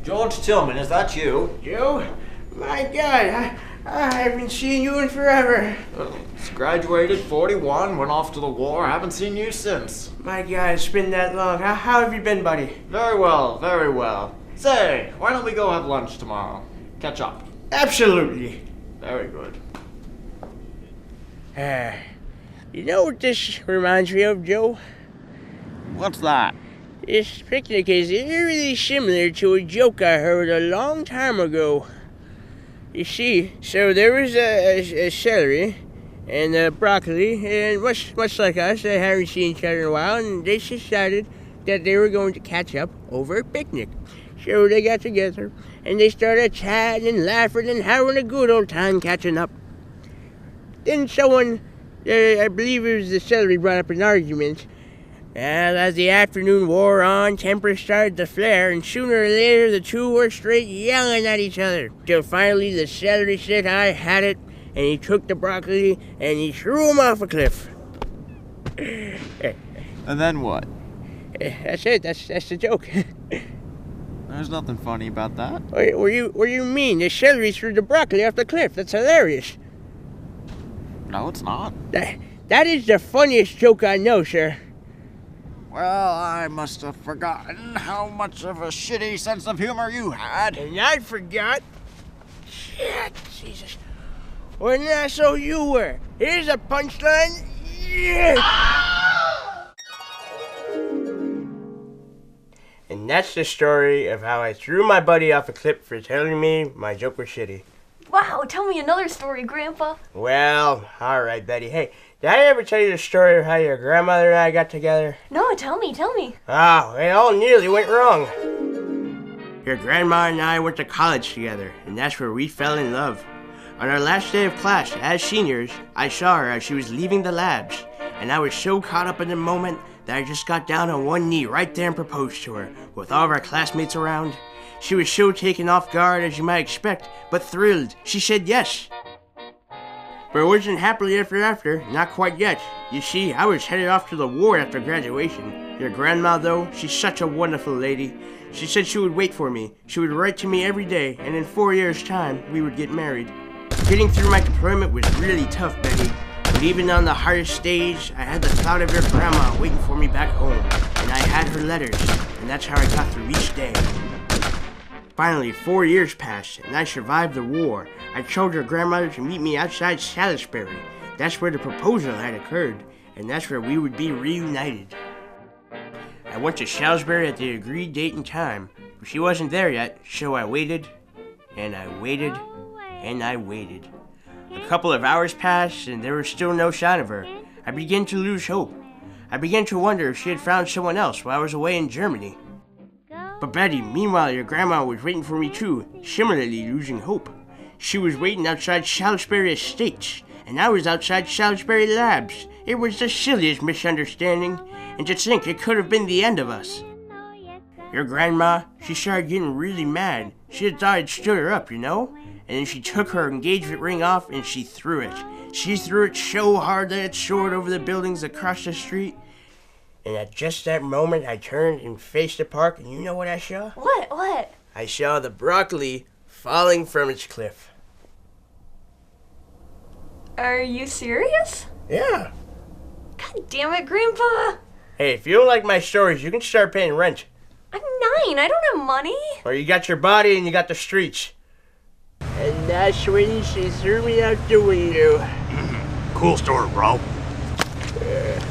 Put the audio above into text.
George Tillman, is that you? Joe? My God, I haven't seen you in forever. Graduated, 41, went off to the war, haven't seen you since. My God, it's been that long. How have you been, buddy? Very well, very well. Say, why don't we go have lunch tomorrow? Catch up. Absolutely. Very good. You know what this reminds me of, Joe? What's that? This picnic is eerily similar to a joke I heard a long time ago. You see, so there was a celery and a broccoli, and much like us, they haven't seen each other in a while, and they decided that they were going to catch up over a picnic. So they got together, and they started chatting and laughing and having a good old time catching up. Then someone, I believe it was the celery, brought up an argument. And as the afternoon wore on, tempers started to flare, and sooner or later the two were straight yelling at each other. Till finally the celery said I had it, and he took the broccoli and he threw him off a cliff. And then what? That's it. That's the joke. There's nothing funny about that. What do you mean? The celery threw the broccoli off the cliff. That's hilarious. No, it's not. That is the funniest joke I know, sir. Well, I must have forgotten how much of a shitty sense of humor you had. And I forgot. Shit, Jesus. Well, now so you were. Here's a punchline. Yeah. And that's the story of how I threw my buddy off a cliff for telling me my joke was shitty. Wow, tell me another story, Grandpa. Well, all right, Betty. Hey, did I ever tell you the story of how your grandmother and I got together? No, tell me. Oh, it all nearly went wrong. Your grandma and I went to college together, and that's where we fell in love. On our last day of class, as seniors, I saw her as she was leaving the labs, and I was so caught up in the moment that I just got down on one knee right there and proposed to her, with all of our classmates around. She was so taken off guard, as you might expect, but thrilled. She said yes. But it wasn't happily ever after, not quite yet. You see, I was headed off to the war after graduation. Your grandma, though, she's such a wonderful lady. She said she would wait for me. She would write to me every day, and in 4 years' time, we would get married. Getting through my deployment was really tough, Betty. But even on the hardest stage, I had the thought of your grandma waiting for me back home. And I had her letters, and that's how I got through each day. Finally, 4 years passed, and I survived the war. I told your grandmother to meet me outside Salisbury. That's where the proposal had occurred, and that's where we would be reunited. I went to Salisbury at the agreed date and time, but she wasn't there yet, so I waited, and I waited, and I waited. A couple of hours passed, and there was still no sign of her. I began to lose hope. I began to wonder if she had found someone else while I was away in Germany. But Betty, meanwhile, your grandma was waiting for me too, similarly losing hope. She was waiting outside Salisbury Estates, and I was outside Salisbury Labs. It was the silliest misunderstanding, and to think it could have been the end of us. Your grandma, she started getting really mad. She had thought I'd stood her up, you know? And then she took her engagement ring off and she threw it. She threw it so hard that it soared over the buildings across the street. And at just that moment, I turned and faced the park, and you know what I saw? What? I saw the broccoli falling from its cliff. Are you serious? Yeah. God damn it, Grandpa. Hey, if you don't like my stories, you can start paying rent. I'm 9. I don't have money. Or you got your body and you got the streets. And that's when she threw me out the window. Cool story, bro. Yeah.